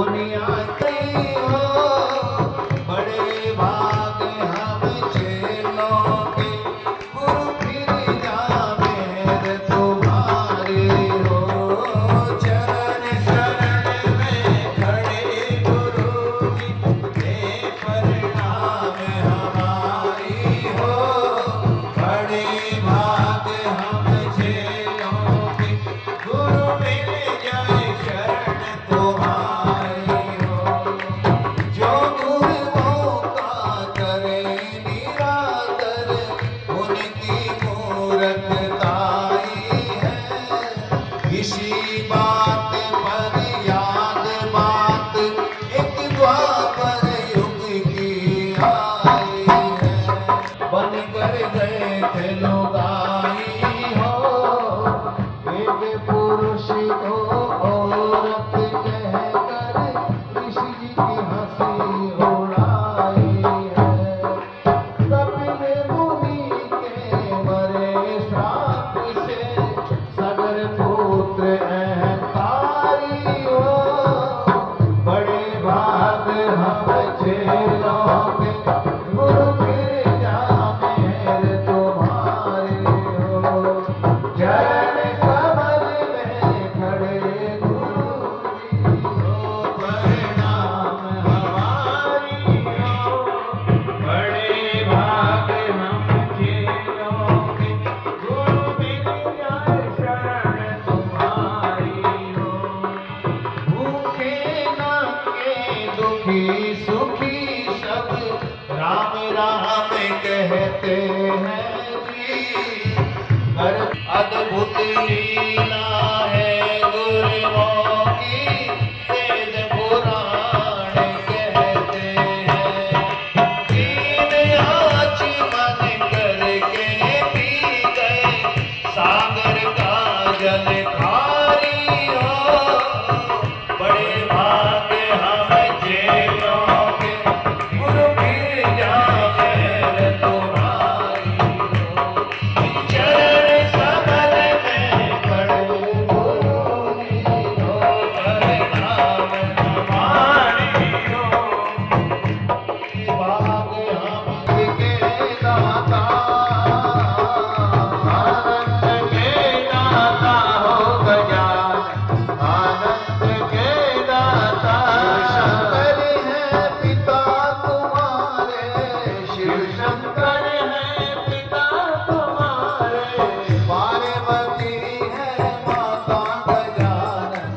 दुनिया की हो, बड़े भाग हम चेलों के, गुरु फिर जावे तुम्हारे हो। चरण शरण में खड़े गुरु जी, दे प्रणाम हमारी हो, बड़े भाग हम चेलों के, गुरु मिल जाए शरण तुम्हारी हो। जो गुरुओं का करे निरादर, उनकी मूर्खताई है। इसी बात पर याद बात एक द्वापर युग की आई है। बन कर गए थे लुगाई हो, एक पुरुष को औरत कहकर ऋषि जी की हंसी उड़ाई है। कपिल मुनि के मरे श्राप से, सगर पुत्र अहंकारी हो, बड़े भाग हम चेलों के, गुरु फिर जावे तुम्हारे हो। चरण कमल में खड़े गुरु जी को, प्रणाम हमारी हो, बड़े भाग हम चेलों के, गुरु मिल जाए शरण तुम्हारी हो। भूखे नंगे दुखी सुखी सब राम राम कहते हैं जी। अद्भुत लीला है गुरुओं की, वेद पुराण कहते हैं। दीन आचमन करके पी गए, सागर का जल खारी हो, बड़े भाग हम चेलों के, गुरु फिर जावे तुम्हारी हो। चरण कमल में खड़े गुरु जी को, प्रणाम हमारी हो, भाग हम के दाता, आनंद के दाता हो गजानन, आनंद के दाता। शंकर है पिता तुम्हारे, शिव शंकर है पिता तुम्हारे, पार्वती है माता गजानन,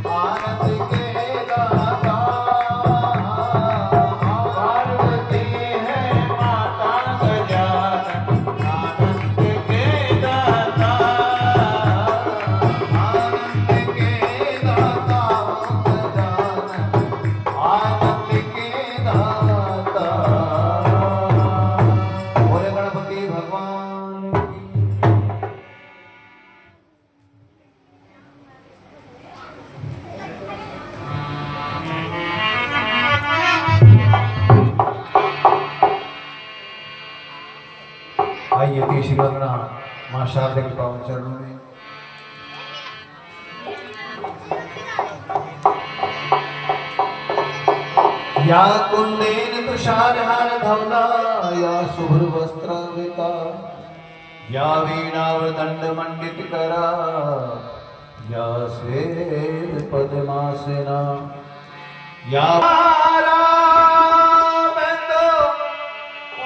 आनंद के दाता। पार्वती है माता गजानन, आनंद के दाता, आनंद के दाता गजानन, आनंद के दाता। बोले गणपति भगवान की। आइए तीसरी वंदना मां शारदा के पावन चरणों में। या कुंदेन तुषारहार धवला, या शुभ्र वस्त्रावृता, या वीणावदंड मंडित करा, या श्वेत पद्मासना, या मैं तो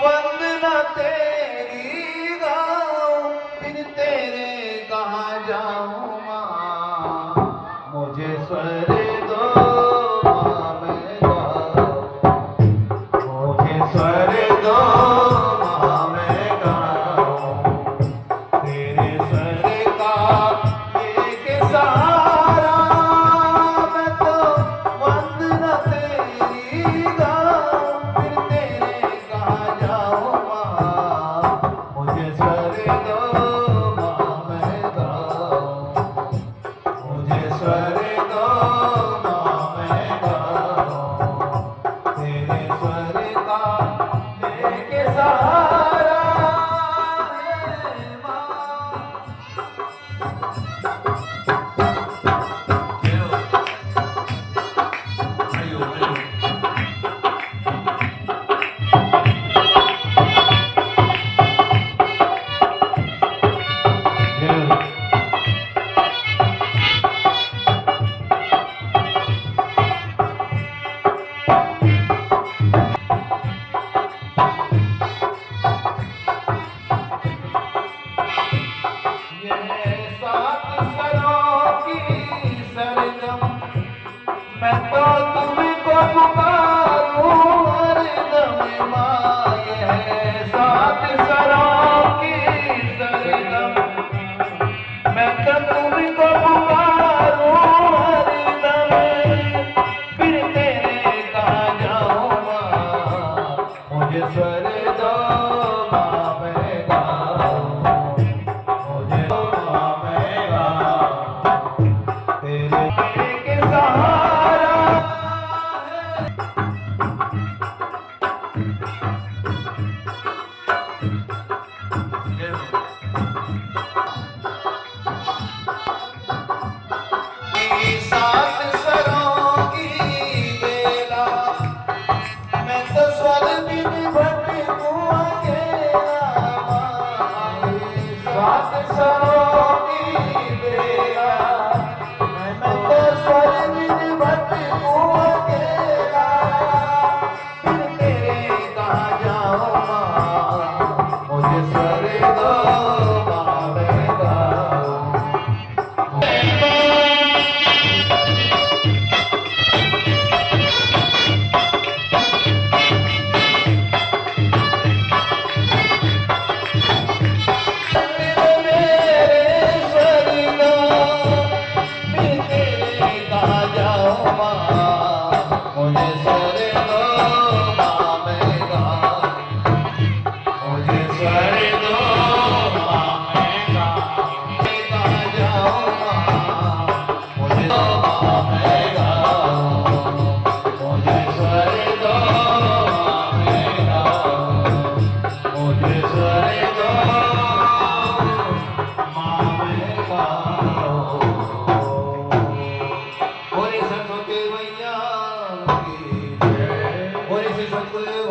वंदना तेरी गाऊं, बिन तेरे कहाँ जाऊं माँ, मुझे स्वर दो माँ मैं गाऊं, मुझे स्वर दो माँ मैं गाऊं, तेरे स्वर का एक सहारा, मैं तो वंदना तेरी पुकारूं हरदम माँ ये सात सरों की सरगम। मैं तो तुमको पुकारूं हरदम, फिर तेरे कहाँ जाऊं माँ, मुझे स्वर दो माँ मैं गाऊं, मुझे दो माँ मैं गाऊं, तेरे के सहारा सात सरों की बेला। मैं तो स्वर बिन भटकूं अकेला माँ, सात सरों की बेला। मैं तो स्वर बिन भटकूं अकेला, फिर तेरे कहाँ जाऊं माँ, मुझे स्वर दो माँ मैं गाऊं।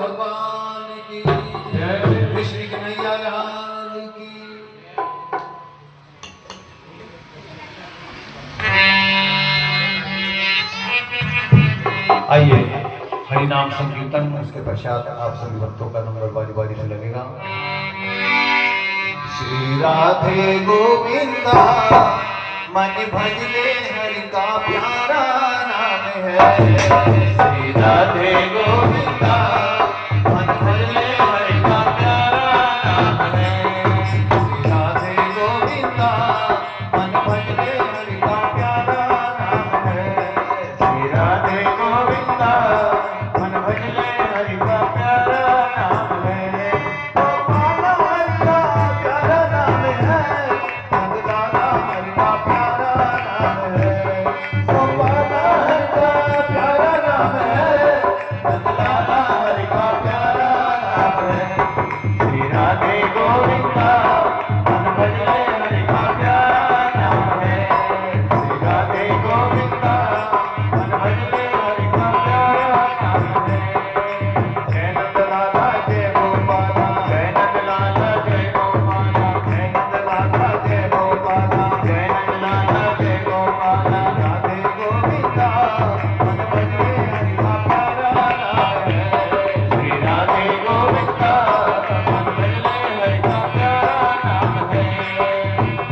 भगवान की जय, श्री कन्हैया लाल की। आइए हरिनाम संकीर्तन, उसके पश्चात आप सभी भक्तों का नंबर बारी बारी से लगेगा। श्री राधे गोविंदा मन भजले हरि का प्यारा नाम है। श्री राधे गोविंदा मन भजले हरि का प्यारा नाम है। श्री राधे गोविंदा मन भजले हरि का प्यारा नाम है। श्री राधे गोविंदा मन भजले हरि का प्यारा नाम है। गोपाला हरि का प्यारा नाम है, नंदलाला हरि का प्यारा नाम है। गोपाला हरि का प्यारा नाम है, नंदलाला हरि का प्यारा नाम है। श्री राधे गोविंदा मन भजले हरि का प्यारा नाम है। श्री राधे गोविंदा मन भजले हरि का प्यारा नाम है। जय नंदलाला जय गोपाला, जय नंदलाला जय गोपाला, जय नंदलाला जय गोपाला, जय नंदलाला जय गोपाला। राधे गोविंदा मन भजले हरि का प्यारा नाम है। श्री राधे गोविंदा मन भजले हरि का प्यारा नाम है।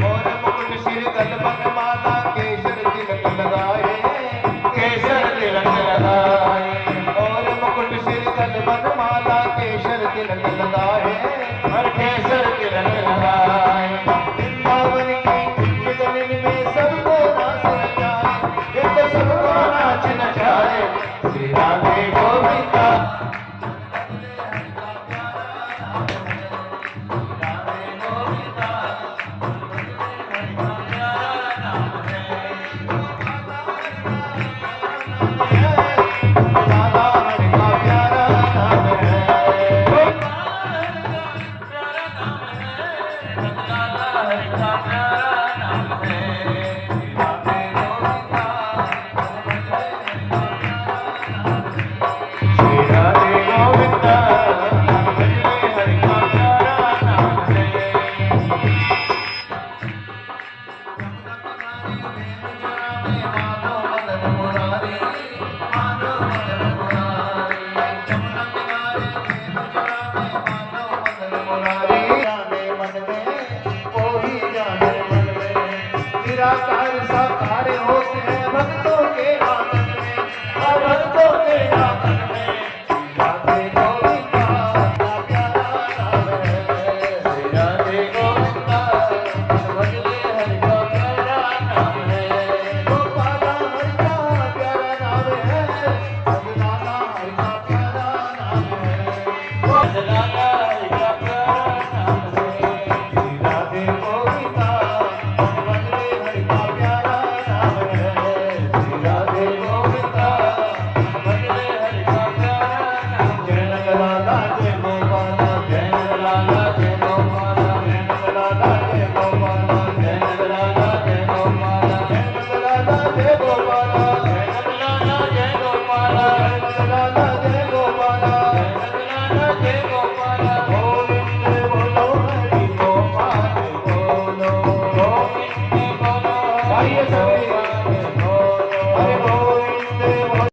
और मुकुट सिर कलबन माला केसर तिलक लगाए, केसर तिलक लगाए। और मुकुट सिर कलबन माला केसर तिलक लगाए, हर केसर तिलक लगाए। वृंदावन की गगन में सबको नाच नचाए, ये तो सबको नाच नचाए। श्री राधे गोविंदा श्री राधे जय गोपाला जय गोपाला गोविंद बोलो हरि गोपाल बोलो गोविंद बोलो गाइए सभी हरे गोविंद बोलो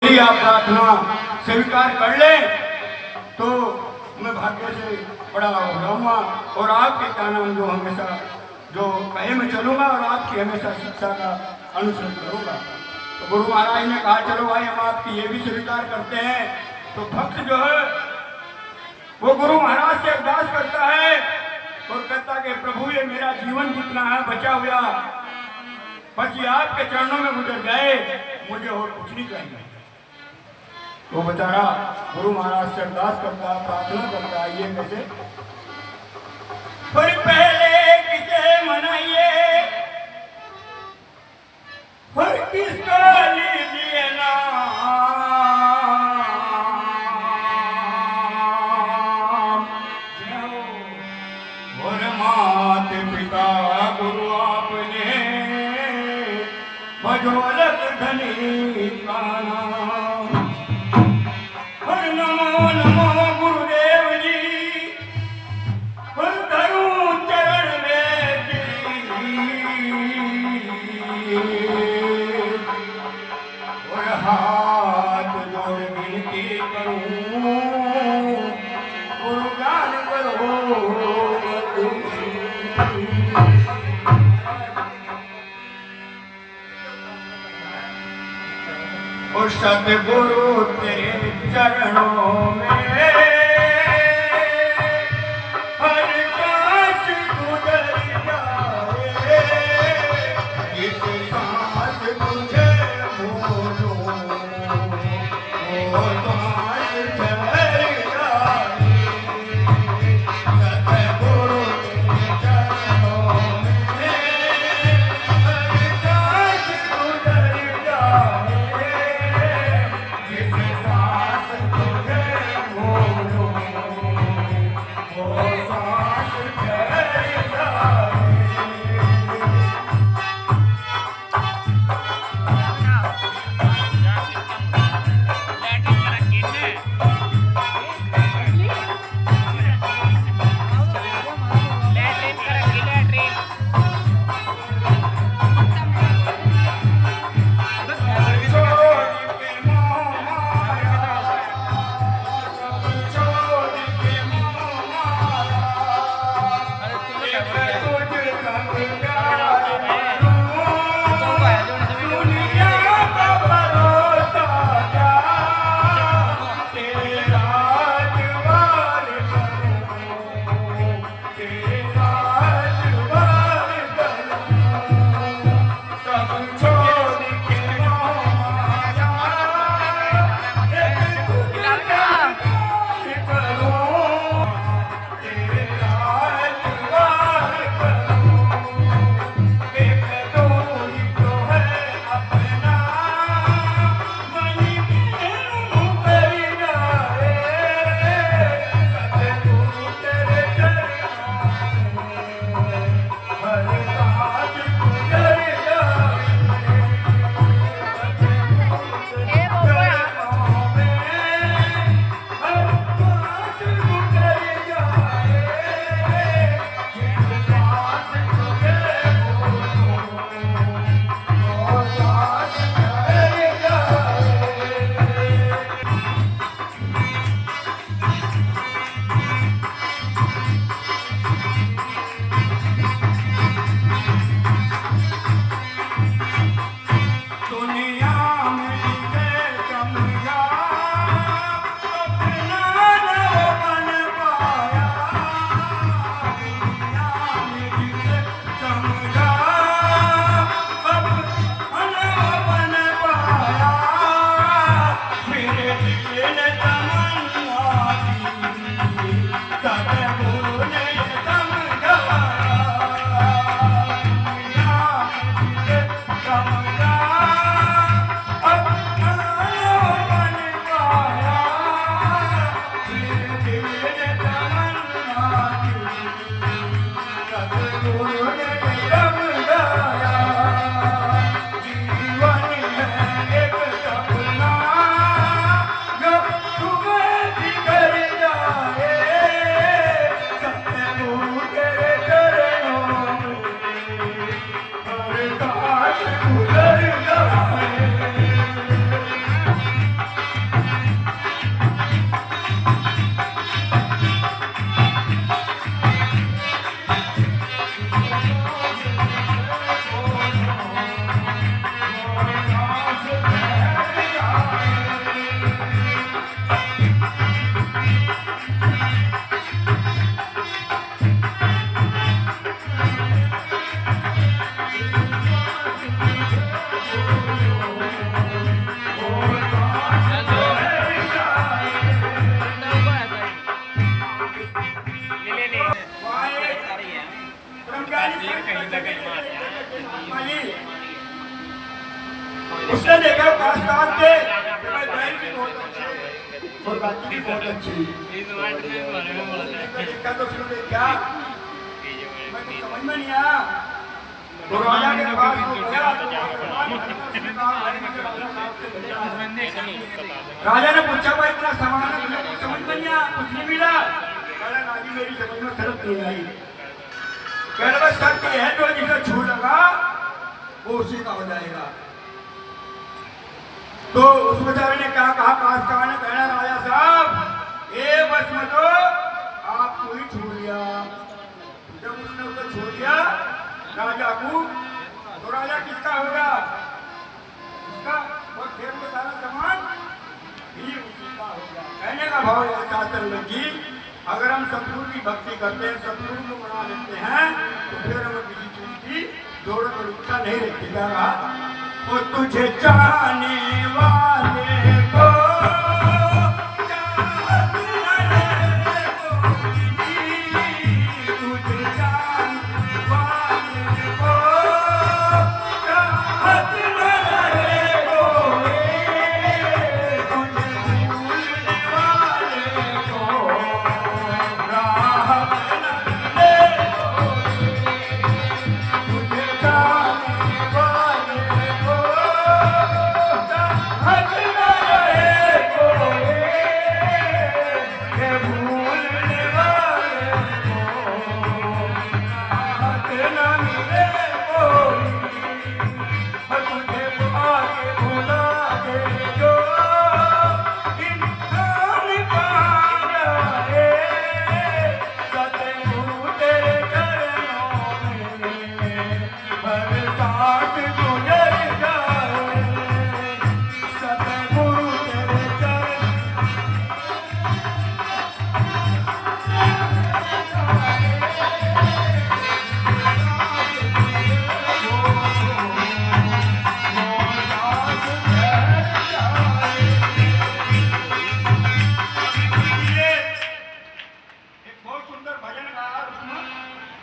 यदि आप प्रार्थना स्वीकार कर लें तो मैं भाग्य से बड़ा हो जाऊंगा और आपके क्या नाम जो हमेशा जो कहे मैं चलूंगा और आपकी हमेशा शिक्षा का अनुसरण करूंगा। तो गुरु महाराज ने कहा चलो भाई हम आपकी ये भी स्वीकार करते हैं। तो भक्त जो है वो गुरु महाराज से अरदास करता है और कहता कि प्रभु ये मेरा जीवन जितना है बचा हुआ बस ये आपके चरणों में गुजर गए, मुझे और कुछ नहीं चाहिए। वो बेचारा गुरु महाराज से अरदास करता है, प्रार्थना करता है। ये कैसे पर पहले किसे मनाइए पर किसका लीजिए नाम, और माता पिता गुरु आपने बजोलत धनी का नाम। हर नमो नमो गुरुदेव जी, हर धरू चरण में और हाथ जोड़ विनती करूं गुरु ज्ञान करो। और सतगुरु तेरे चरणों में हर सांस गुजर जाए, इस सांस तुझे भूलूं वो सांस ठहर जाए। सतगुरु तेरे चरणों में हर सांस गुजर जाए, इस सांस तुझे उसने देखा कास्तान के कि भाई बहन भी बहुत अच्छी और बाकी भी बहुत अच्छी। देखा तो उसने क्या मैं तो समझ में नहीं आया। तो राजा के पास वो गया राजा ने पूछा भाई इतना सामान है मुझे कुछ समझ में नहीं आया, कुछ नहीं मिला। कहला राजी मेरी समझ में शर्त नहीं आई। कहला बस शर्त ये है जो जिसे छू लगा वो उसी का हो जाएगा। तो उस बेचारे ने क्या कहा, कास्तान ने कहना राजा साहब ये बस मत आपको ही छू लिया। जब उसने उसे छू लिया राजा को, तो राजा किसका होगा, उसका और फिर वो सारा सामान भी उसी का होगा। कहने का भाव है शास्त्र जी, अगर हम सतगुरु की भक्ति करते हैं, सतगुरु को मना लेते हैं, तो फिर हमें किसी चीज की जरूरत और इच्छा नहीं रहती। क्या रहा वो तुझे चाहने वाले को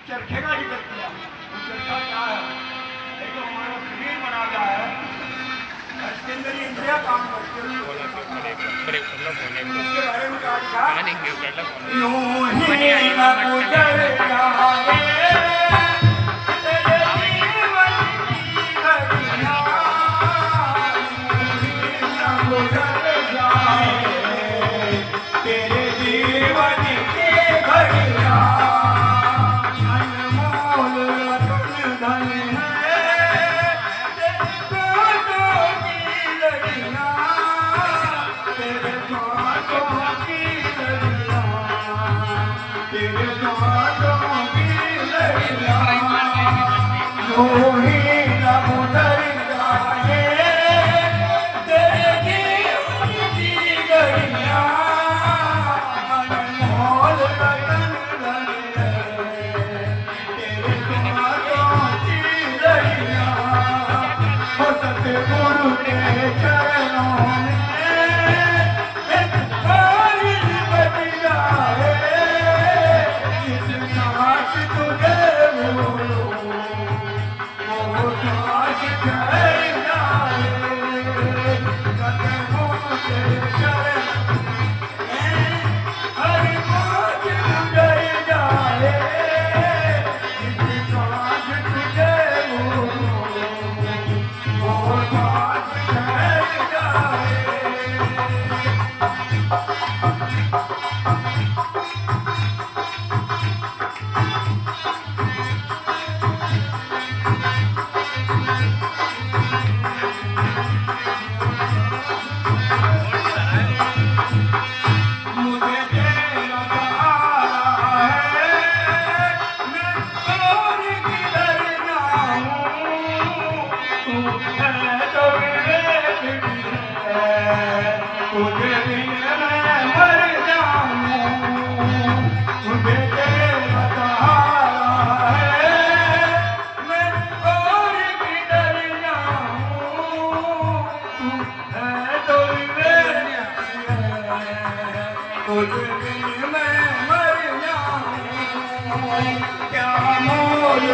चरखे का जिक्र किया। वो चरखा क्या है, एक तो हमारा शरीर बना गया है, इसके अंदर ये इंद्रिया काम करती है। इसके बारे में क्या लिखा, यूं ही ना गुजर जाए तेरे जीवन की घड़ियां, ना गुजर जाए तेरे जीवन की घड़ियां।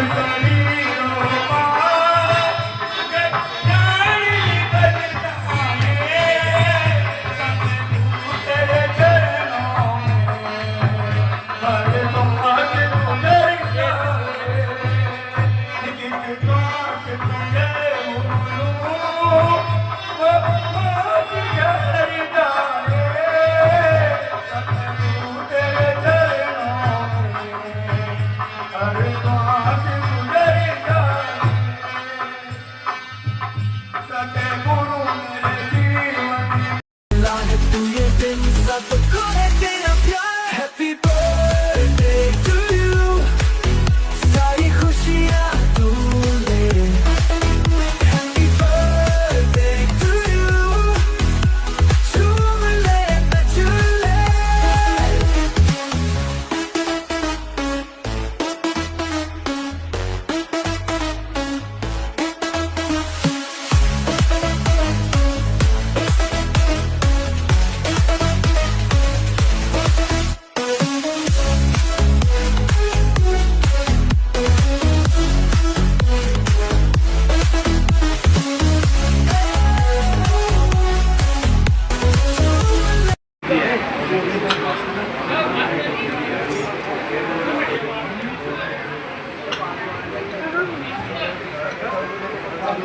शरीरों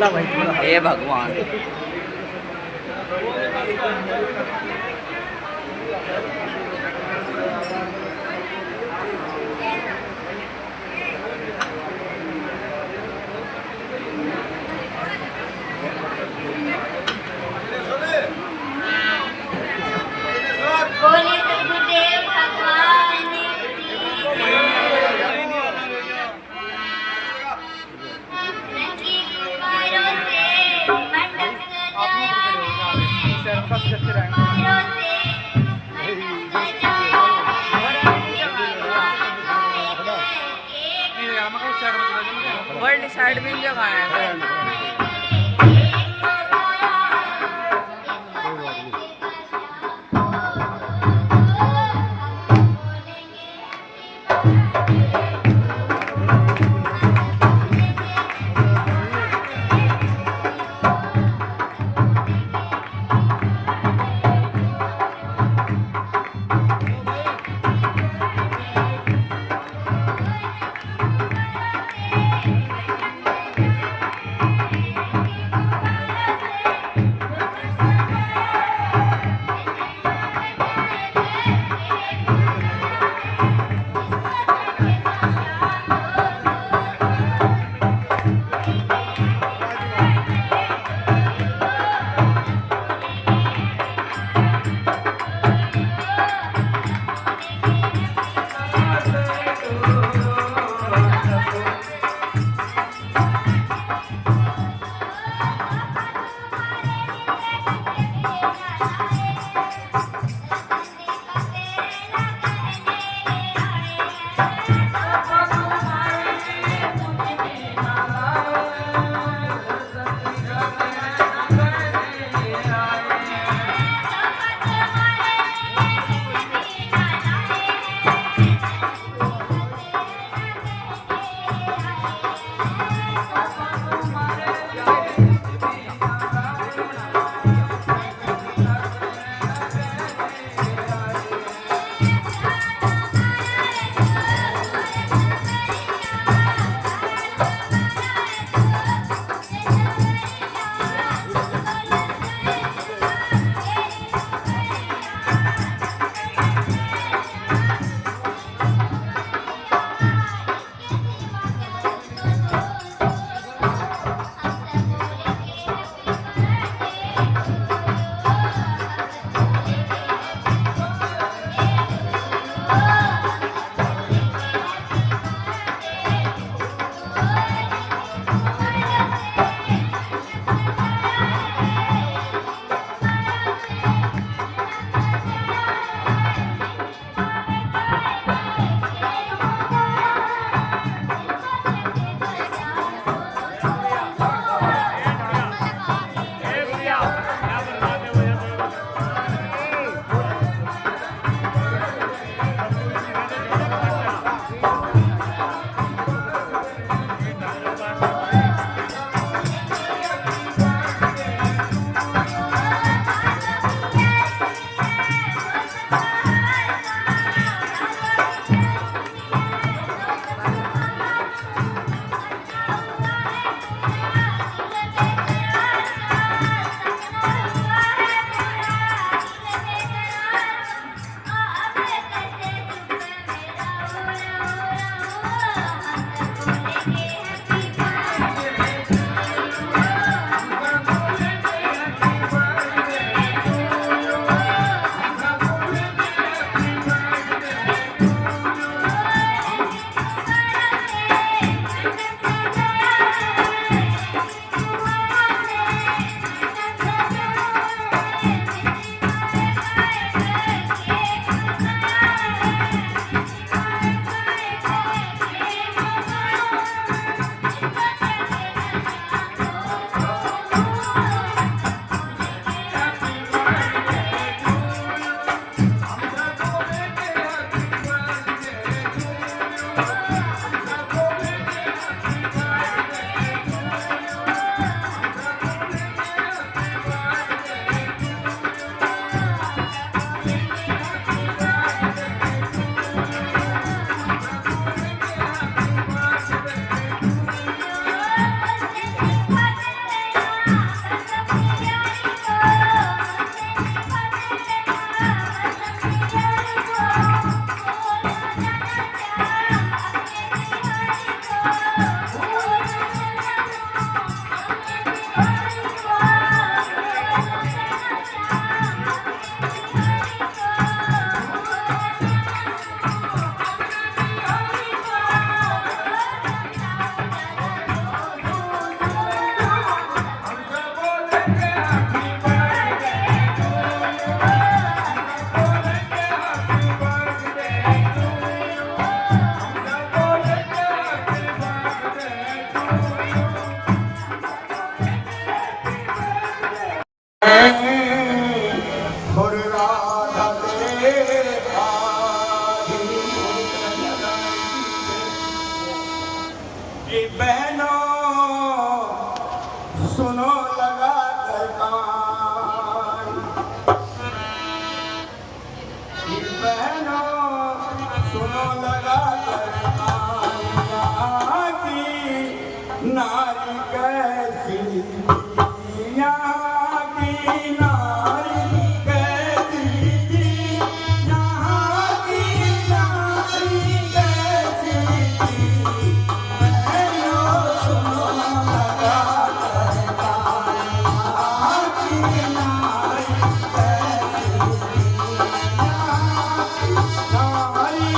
हे भगवान। बोले सद्गुरुदेव भगवान की रंगी गुब्बारों से मंडप सजाया है, रंगी गुब्बारों से मंडप सजाया है। वर्ल्ड साइड में जगह है। सुनो लगा कर कालिया की नारी कैसी यहाँ की नारी कैसी थी, यहाँ की नारी कैसी थी। बहनों सुनो लगा कर कालिया की नारी कैसी थी, यहाँ की नारी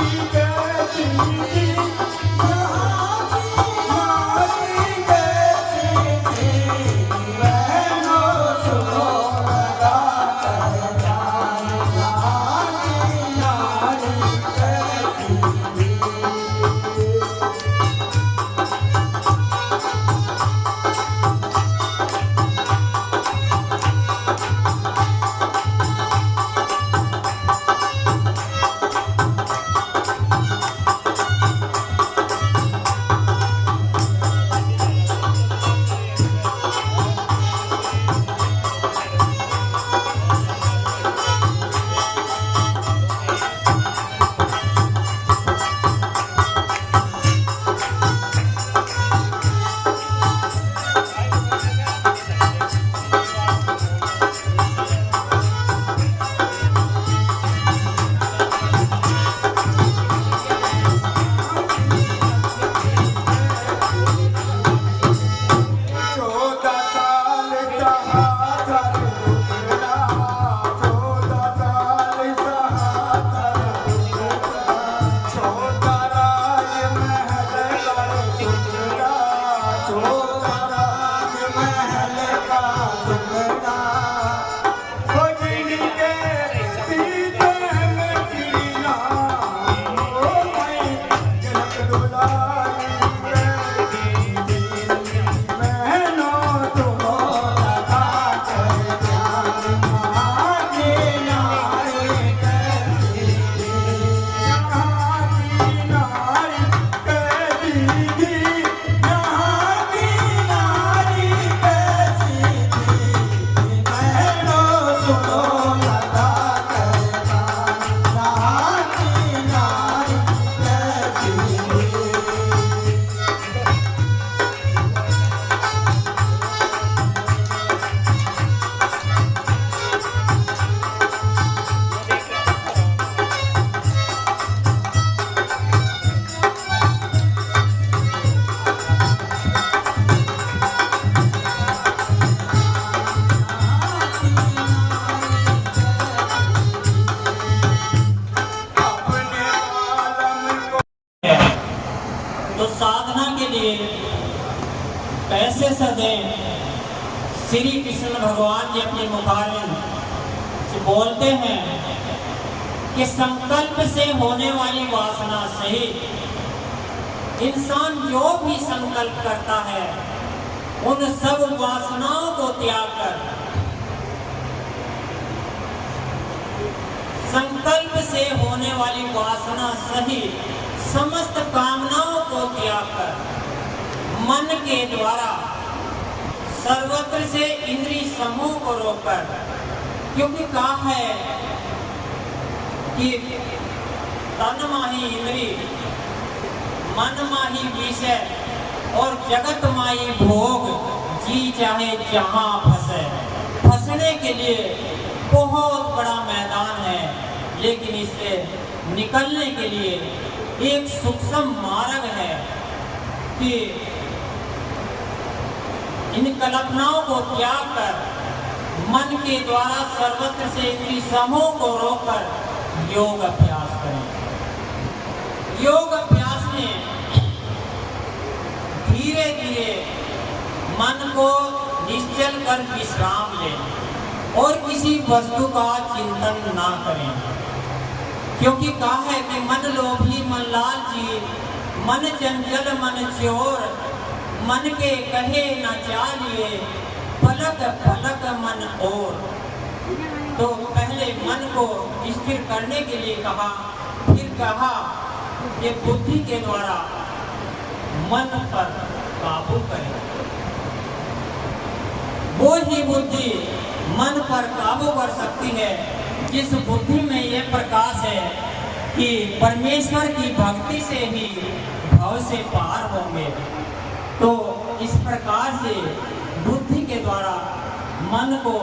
कैसी थी, यहाँ की नारी कैसी थी। बहनों सुनो लगा कर कालिया की नारी कैसी थी। तो साधना के लिए कैसे सदें, श्री कृष्ण भगवान जी अपने मुखारविंद से बोलते हैं कि संकल्प से होने वाली वासना सहित इंसान जो भी संकल्प करता है उन सब वासनाओं को त्याग कर संकल्प से होने वाली वासना सहित समस्त कामनाओं को त्याग कर मन के द्वारा सर्वत्र से इंद्रिय समूह को रोककर, क्योंकि कहा है कि तन माही इंद्रिय मन माही विषय और जगत माही भोग, जी चाहे जहां फंसे। फंसने के लिए बहुत बड़ा मैदान है, लेकिन इससे निकलने के लिए एक सूक्ष्म मार्ग है कि इन कल्पनाओं को त्याग कर मन के द्वारा सर्वत्र से इंद्रिय समूह को रोककर योग अभ्यास करें। योग अभ्यास में धीरे धीरे मन को निश्चल कर विश्राम लें और किसी वस्तु का चिंतन ना करें, क्योंकि कहा है कि मन लोभी मन लालची मन चंचल मन चोर, मन के कहे न चालिए पलक पलक मन और। तो पहले मन को स्थिर करने के लिए कहा, फिर कहा कि बुद्धि के द्वारा मन पर काबू करें। वो ही बुद्धि मन पर काबू कर सकती है जिस बुद्धि में ये प्रकाश है कि परमेश्वर की भक्ति से ही भव से पार होंगे। तो इस प्रकार से बुद्धि के द्वारा मन को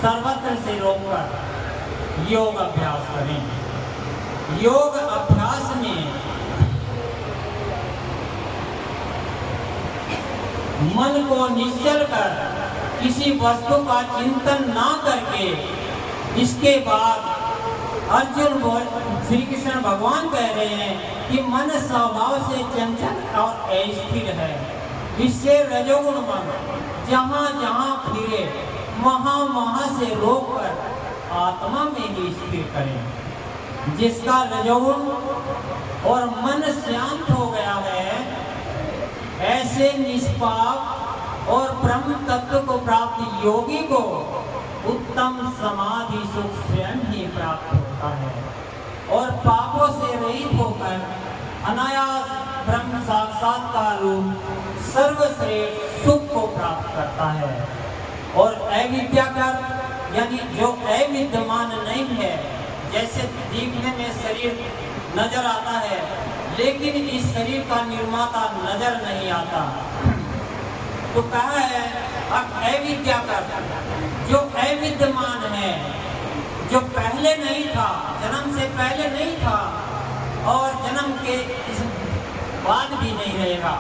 सर्वत्र से रोककर योग अभ्यास करें। योग अभ्यास में मन को निश्चल कर किसी वस्तु का चिंतन ना करके इसके बाद अर्जुन बोल श्री कृष्ण भगवान कह रहे हैं कि मन स्वभाव से चंचल और अस्थिर है। इससे रजोगुण मन जहाँ जहाँ फिरे वहाँ वहाँ से रोककर आत्मा में ही स्थिर करें। जिसका रजोगुण और मन शांत हो गया है, ऐसे निष्पाप और ब्रह्म तत्व को प्राप्त योगी को उत्तम समाधि सुख स्वयं ही प्राप्त होता है और पापों से रहित होकर अनायास ब्रह्म साक्षात्कार रूप सर्वश्रेष्ठ सुख को प्राप्त करता है। और अविद्याकर यानी जो अविद्यमान नहीं है, जैसे दिखने में शरीर नजर आता है लेकिन इस शरीर का निर्माता नजर नहीं आता, तो कहा है अविद्याकर जो अविद्यमान है, जो पहले नहीं था, जन्म से पहले नहीं था और जन्म के इस बाद भी नहीं रहेगा।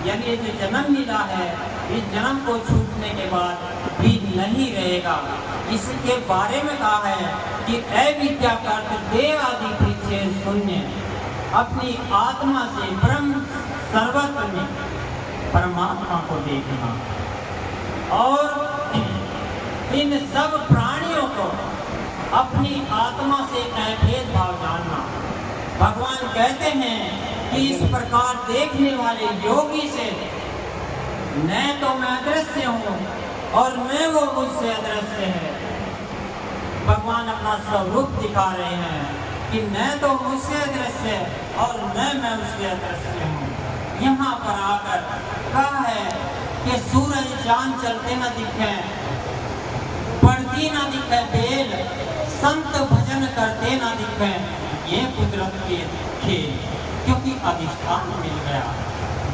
यानी ये जो जन्म मिला है, इस जन्म को छूटने के बाद भी नहीं रहेगा। इसके बारे में कहा है कि अविद्याकर देह आदि परिच्छेद शून्य अपनी आत्मा से ब्रह्म सर्वत्र में परमात्मा को देखना और इन सब प्राणियों को अपनी आत्मा से अभेद भाव जानना। भगवान कहते हैं कि इस प्रकार देखने वाले योगी से न तो मैं अदृश्य हूँ और न वो मुझसे अदृश्य है। भगवान अपना स्वरूप दिखा रहे हैं कि न तो मुझसे अदृश्य और न मैं उससे अदृश्य हूँ। यहाँ पर आकर कहा है कि सूरज चांद चलते न दिखे, पड़ती न दिखे बेल, संत भजन करते न दिखे, ये कुदरत के खेल, क्योंकि अधिष्ठान मिल गया।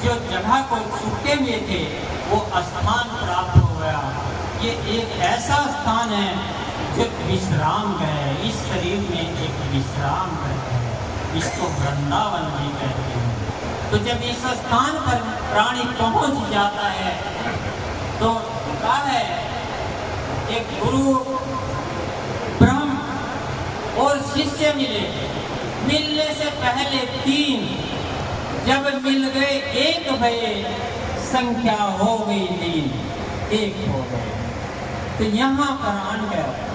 जो जगह को छूटे हुए थे वो स्थान प्राप्त हो गया। ये एक ऐसा स्थान है जो विश्राम गृह, इस शरीर में एक विश्राम गृह है, इसको वृंदावन भी कहते हैं। तो जब इस स्थान पर प्राणी पहुंच जाता है तो कहा है एक गुरु ब्रह्म और शिष्य मिले, मिलने से पहले तीन, जब मिल गए एक भये, संख्या हो गई तीन, एक हो गए। तो यहाँ पर आकर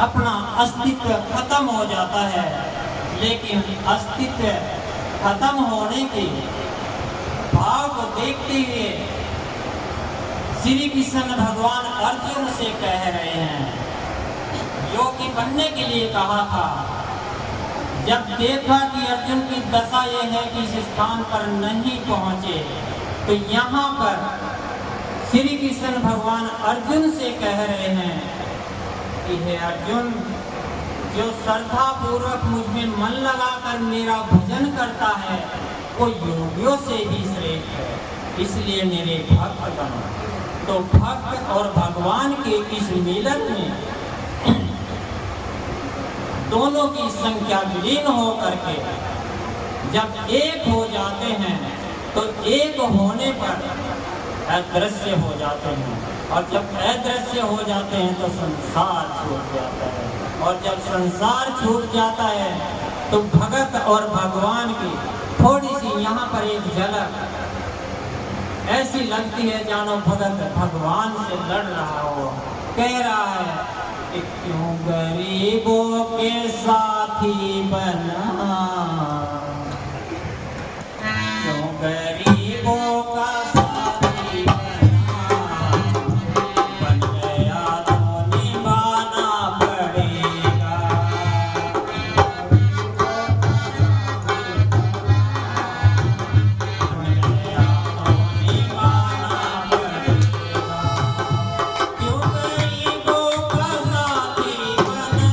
अपना अस्तित्व खत्म हो जाता है, लेकिन अस्तित्व खत्म होने के भाव को देखते हुए श्री कृष्ण भगवान अर्जुन से कह रहे हैं, योगी बनने के लिए कहा था। जब देखा कि अर्जुन की दशा ये है कि इस स्थान पर नहीं पहुंचे, तो यहाँ पर श्री कृष्ण भगवान अर्जुन से कह रहे हैं कि हे अर्जुन, जो श्रद्धा पूर्वक मुझ में मन लगाकर मेरा भजन करता है वो योगियों से भी श्रेष्ठ है, इसलिए मेरे भक्त बनो। तो भक्त और भगवान के इस मिलन में दोनों की संख्या विलीन हो करके जब एक हो जाते हैं तो एक होने पर अदृश्य हो जाते हैं, और जब अदृश्य हो जाते हैं तो संसार छूट जाता है, और जब संसार छूट जाता है तो भगत और भगवान की थोड़ी सी यहाँ पर एक झलक ऐसी लगती है जानो भगत भगवान से लड़ रहा हो। कह रहा है कि क्यों गरीबों के साथी बना, क्यों गरीबों का साथी बना, बन गया तो निभाना पड़ेगा। बन गया तो निभाना पड़ेगा। क्यों गरीबों का साथी बना,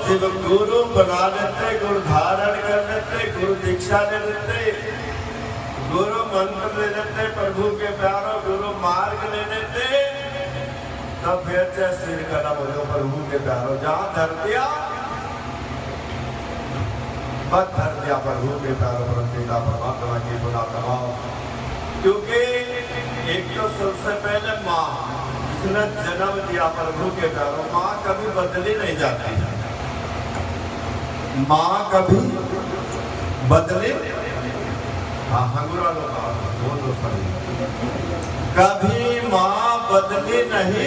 जब गुरु बना लेते, गुरु धारण कर लेते, गुरु दीक्षा ले लेते, गुरु मंत्र ले लेते, प्रभु के प्यारो गुरु मार्ग ले लेते, तब फिर से सिर कदम बोलो प्रभु के प्यारो जहां धर दिया बस धर दिया प्रभु के प्यारो परमपिता परमात्मा की गुना तमाम। क्योंकि एक तो सबसे पहले माँ जिसने जन्म दिया प्रभु के प्यारो, माँ कभी बदली नहीं जाती, माँ कभी बदली कभी माँ बदली नहीं,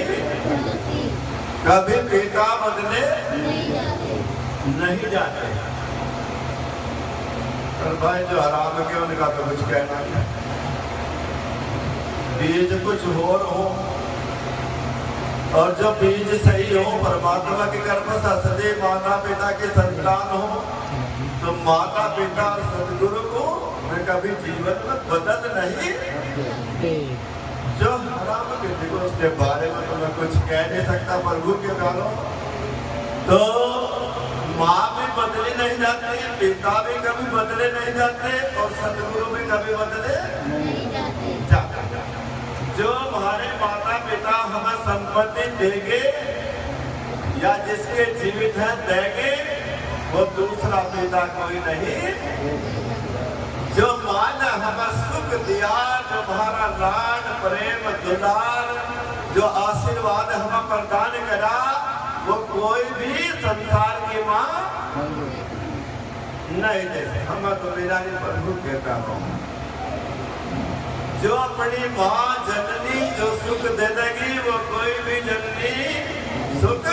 कभी पिता बदले नहीं जाते। और भाई जो हराम के उनका तो कुछ कहना नहीं, बीज कुछ और हो और जो बीज सही हो, परमात्मा के गर्भ से सदैव माता पिता के संतान हो, तो माता पिता और सदगुरु को मैं कभी जीवन में बदल नहीं। जो हराम के देखो उसके बारे में तो मैं कुछ कह नहीं सकता प्रभु के प्यारो। तो माँ भी बदले नहीं जाते, पिता भी कभी बदले नहीं जाते और सदगुरु भी कभी बदले नहीं जाते। जो हमारे माता पिता हमें संपत्ति देंगे या जिसके जीवित है देंगे, वो दूसरा पिता कोई नहीं। जो माँ ने हमें सुख दिया, जो हमारा लाड प्रेम दुलार, जो आशीर्वाद हमें प्रदान करा, वो कोई भी संसार की माँ नहीं दे सकती। हमें तो निराली प्रभु कहता हूँ, जो अपनी माँ जननी जो सुख दे देगी, वो कोई भी जननी सुख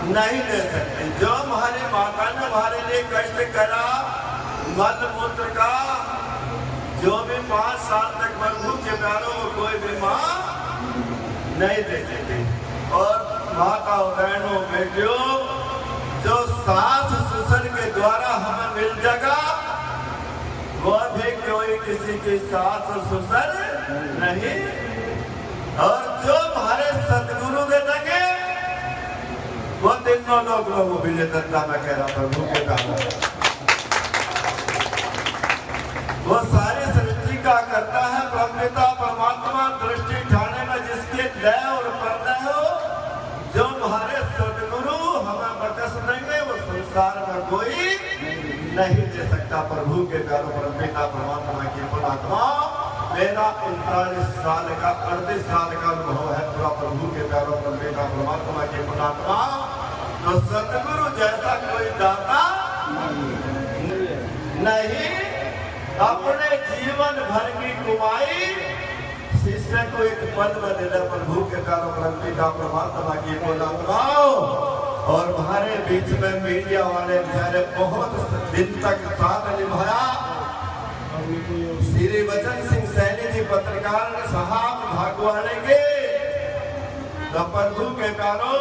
नहीं दे सकती। जो हमारी माता ने हमारे लिए कष्ट करा, मल मूत्र का, जो भी 5 साल तक प्रभु के प्यारों को कोई भी माँ नहीं दे सकती। और माताओं बहनों बेटियों, जो सास ससुर के द्वारा हमें मिल जाएगा, वो भी कोई किसी की सास ससुर नहीं। और जो हमारे सदगुरु दे देंगे, वो तीनों लोग विजेता में कह रहा प्रभु के काम। वो सारी सृष्टि का करता है परमपिता परमात्मा, दृष्टि ठाने में जिसके लय और पर्दा हो, जो हमारे सदगुरु हमें बकस देंगे, वो संसार में कोई नहीं दे सकता। प्रभु के प्यारो परमपिता परमात्मा की पुणात्मा। मेरा 39 साल का 38 साल का अनुभव है पूरा प्रभु के प्यारो परमपिता परमात्मा की पुणात्मा। तो सदगुरु जैसा कोई दाता नहीं। अपने जीवन भर की कमाई शिष्य को एक पद में देना प्रभु के प्यारो परमपिता परमात्मा की पुणात्मा। और हमारे बीच में मीडिया वाले बेचारे बहुत दिन तक साथ निभाया। श्री वचन सिंह सैनी जी पत्रकार साहब भागवाने के, तो प्रभु के प्यारो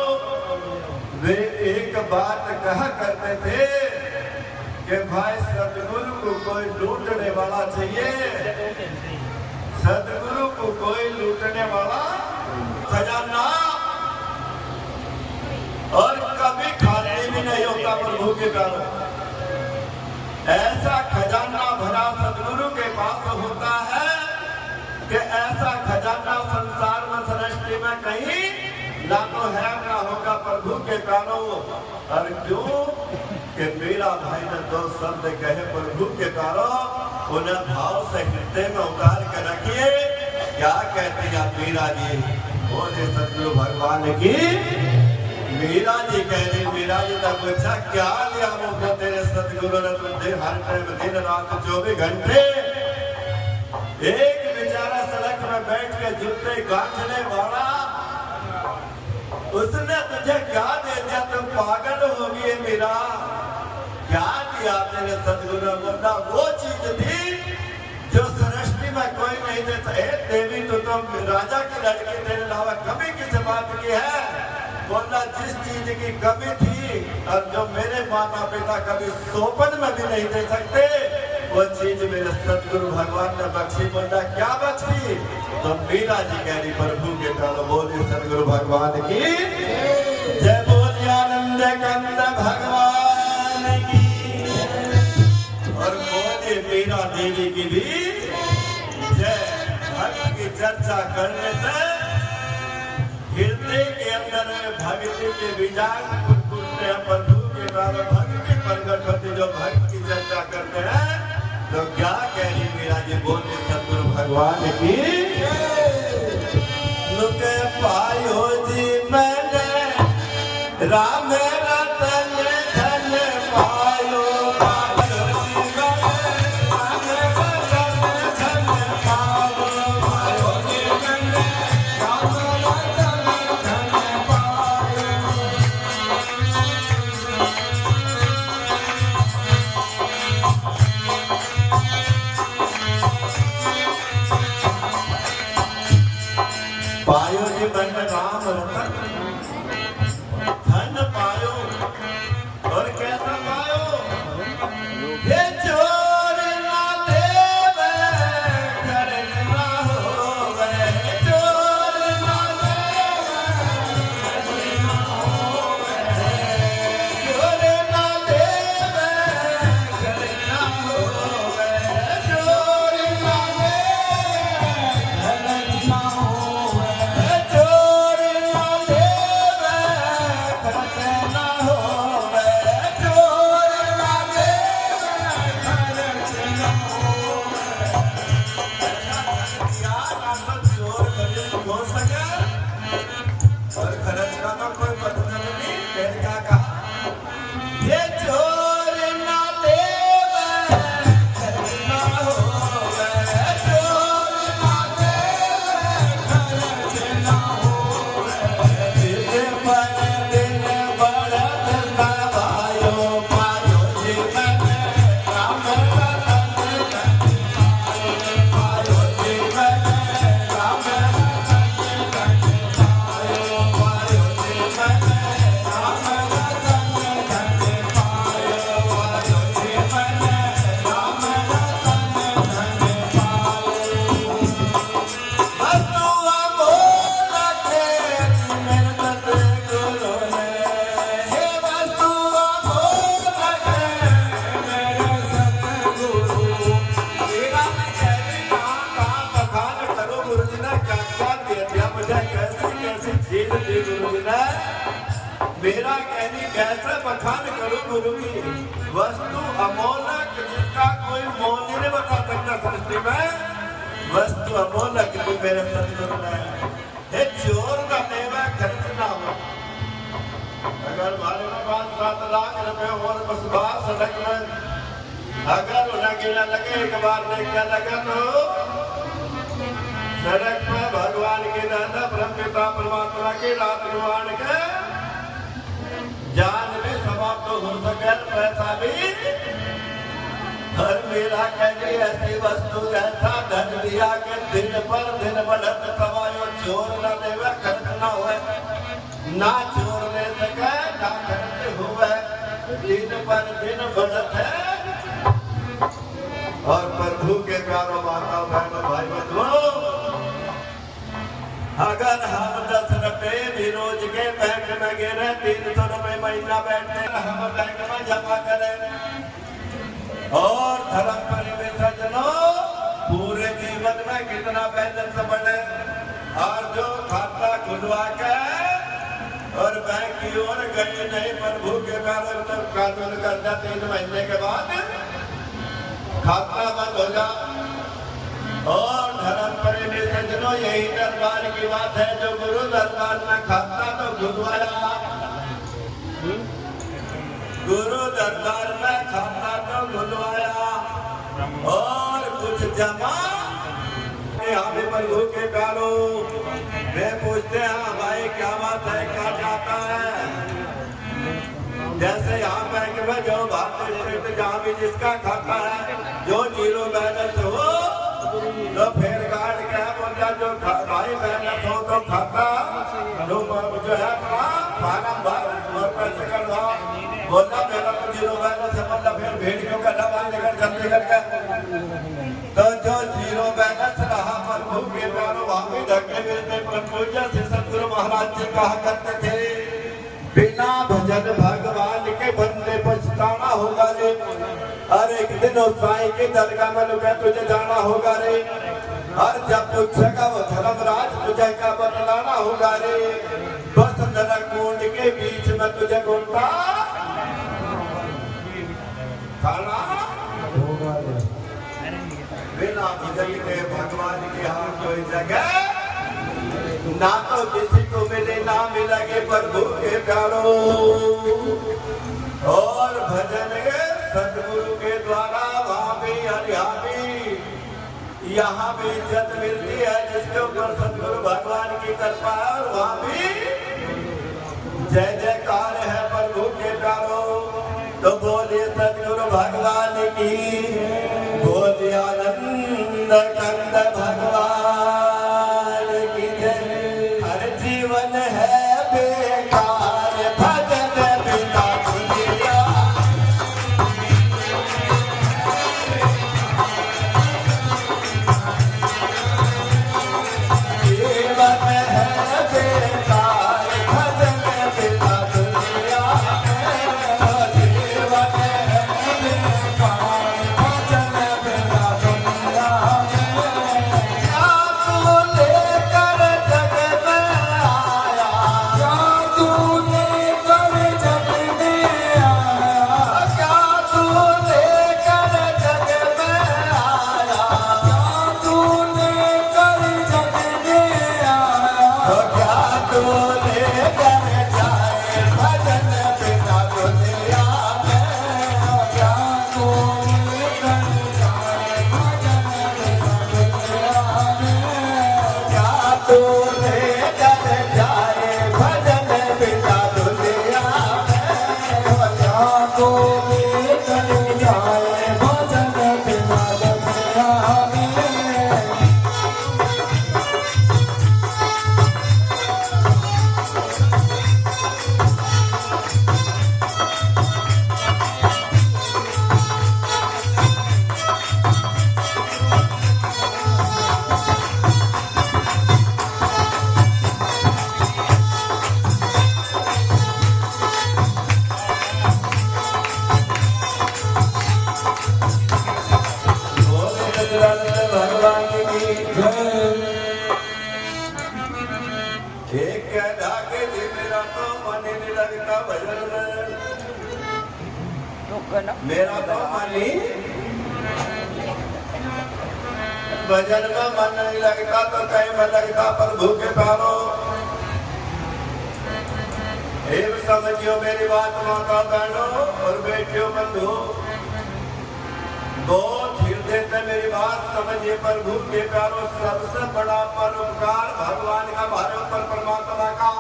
वे एक बात कहा करते थे कि भाई सदगुरु को कोई लूटने वाला चाहिए, सदगुरु को कोई लूटने वाला खजाना, और कभी खाली भी नहीं होता प्रभु के प्यारो। ऐसा खजाना भरा सदगुरु के पास होता है कि ऐसा खजाना संसार में सृष्टि में कहीं ना तो है ना होगा प्रभु के प्यारो। और क्यों कि मेरा भाई ने 2 शब्द कहे प्रभु के प्यारो, उन्हें भाव से हृदय में उतार कर रखिए। क्या कहती है मीरा जी? बोले सदगुरु भगवान की। मीरा जी कह रही, मीरा जी ने पूछा क्या लिया मुझे तेरे सदगुरु ने तुझे हर टाइम दिन रात 24 घंटे। एक बेचारा सड़क में बैठ के जूते गांठने वाला, उसने तुझे क्या दे दिया? तुम पागल हो गई मीरा। क्या दिया तेरे सदगुरु ने? बोला वो चीज थी जो सृष्टि में कोई नहीं दे सकता। देवी तो तुम राजा की लड़की, तेरे अलावा कभी किसी बात की है? बोला जिस चीज की कमी थी और जो मेरे माता पिता कभी सोपन में भी नहीं दे सकते, वो चीज मेरे सदगुरु भगवान ने बख्शी। बोला क्या बख्शी? तो मीरा जी कह रही प्रभु के प्यारो बोले सदगुरु भगवान की जय। बोलिए आनंद कंद जी की भी जय। भक्त की चर्चा करने से हृदय के अंदर भक्ति के बीजांग फूटते हैं, प्रभु के द्वारा भक्ति प्रकट होती। जो भक्त की चर्चा करते हैं तो क्या कह रही मीरा जी बोलते सतगुरु भगवान की लुके पायो जी मैंने राम रतन धन पायो। पायो जी मन राम रतन धन पायो। और कैसा पायो? हे चोर ना देवे कर ना होवे। चोर ना देवे ना होवे। चोर ना देवे कर ना होवे। चोर ना देवे ना होवे। चोर ना देवे खर्च ना होवे। चोर ना देवे खर्च ना होवे। क्या नाम चोर कभी हो सके और खर्च का तो कोई मतलब नहीं। फिर क्या कहा? ये चोर ना देवे खर्च ना होवे। चोर ना देवे खर्च ना होवे। दिन पर दिन बढ़त सवायो। पायो जी मैंने राम रतन धन पायो। जी मैंने राम रतन धन पायो। पायो जी मैंने राम रतन धन पायो। पायो जी मैंने राम रतन धन पायो। वस्तु अमोल थे मेरे सतगुरु ने। हे वस्तु अमोल थे मेरे सतगुरु। मेरा कहने का बखान करो गुरु जी ने क्या क्या दे दिया मुझे, कैसी कैसी चीज दी गुरु जी ने। मेरा कहनी कैसे बखान करो गुरु की। वस्तु अमोलक जिसका कोई मोल ही नहीं बता सकता सृष्टि में। वस्तु अमोलक भी मेरे सतगुरु ने। हे चोर का देवा खर्च ना हो। अगर हमारे में 5-7 लाख रुपए और बस बाहर सड़क में अगर उन्हें गिना लगे एक बार देखने लगा तो सड़क में भगवान की दादा ब्रह्म पिता परमात्मा की रात निर्वाण के जान भी समाप्त हो सके, पैसा भी। हर मेरा कहने ऐसी वस्तु ऐसा धन दिया कि दिन पर दिन बढ़त सवायो। चोर न देवे खर्च न होए। ना चोर ले सके ना खर्च हुए। दिन पर दिन बढ़त है। और प्रभु के प्यारो माता बहनों भाई बंधुओं, अगर हम 10 रुपए भी रोज के बैंक में गिरे 300 रुपए महीना बैठते हम बैंक में जमा करें। और धर्म परिवेश सज्जनों पूरे जीवन में कितना बैलेंस बढ़े। और जो खाता खुलवा के और बैंक की ओर गई नहीं प्रभु के कारण तो कानून करता 3 महीने के बाद खाता बंद हो जा। और धर्म परिवेश सज्जनों यही दरबार की बात है। जो गुरु दरबार में खाता तो खुलवाया, गुरु दरबार में खाता तो खुलवाया और कुछ जमा। यहाँ भी प्रभु के प्यारो वे पूछते हैं भाई क्या बात है क्या चाहता है। जैसे यहाँ बैंक में जो भारतीय स्टेट जहाँ भी जिसका खाता है जो 0 बैलेंस हो तो फिर गार्ड क्या बोलता जो भाई बैलेंस हो तो खाता जो है फार्म भर और पैसे करवा। बोलता मेरा तो 0 बैलेंस है। मतलब फिर भीड़ क्यों करना बाहर लेकर जल्दी करके। तो जो 0 बैलेंस रहा प्रभु के प्यारो वहाँ भी धक्के मिलते। प्रभु जैसे सतगुरु महाराज जी कहा करते थे बिना भजन भगवान के बंदे पछताना होगा। और एक दिन उस साई के दरगाह में लुका तुझे जाना होगा रे, और जब पूछेगा वो धर्मराज तुझे क्या बतलाना होगा रे, बस नरक कुंड के बीच में तुझे घूमता खाना होगा रे। बिना भजन के भगवान के यहाँ कोई जगह ना, तो किसी को मिले ना मिलेगे प्रभु के प्यारो। और भजन सतगुरु के द्वारा वहाँ भी हरियाणी यहाँ भी इज्जत मिलती है जिसके ऊपर सतगुरु भगवान की कृपा है, और वहाँ भी जय जयकार है प्रभु के प्यारो। तो बोलिए सतगुरु भगवान की, बोलिए आनंद कंद भगवान की जय। हर जीवन है बेकार भजन बिना दुनिया, जीवन है बेकार भजन बिना दुनिया, जीवन है बेकार भजन बिना दुनिया। क्या तू लेकर जग में आया, क्या तू लेकर जग में आया, क्या तू लेकर जग में आया, क्या तू लेकर जग में आया, तो क्या तू लेकर जाए भजन बिना दुनिया में, क्या तू लेकर जाए भजन बिना दुनिया में, क्या तू लेकर जाए भजन बिना दुनिया में, क्या तू लेकर जाए भजन बिना दुनिया में। बोले गजराज भगवान की जय। एक धागे जी मेरा तो मन नहीं लगता भजन में, मेरा तो मन ही भजन में मन नहीं लगता, तो कहीं में लगता प्रभु के प्यारो। एव समझियो मेरी बात माता बहनों और बेटियों बंधु, बहुत हृदय से मेरी बात समझिए प्रभु के प्यारो। सबसे बड़ा परोपकार भगवान का हमारे ऊपर परमात्मा का,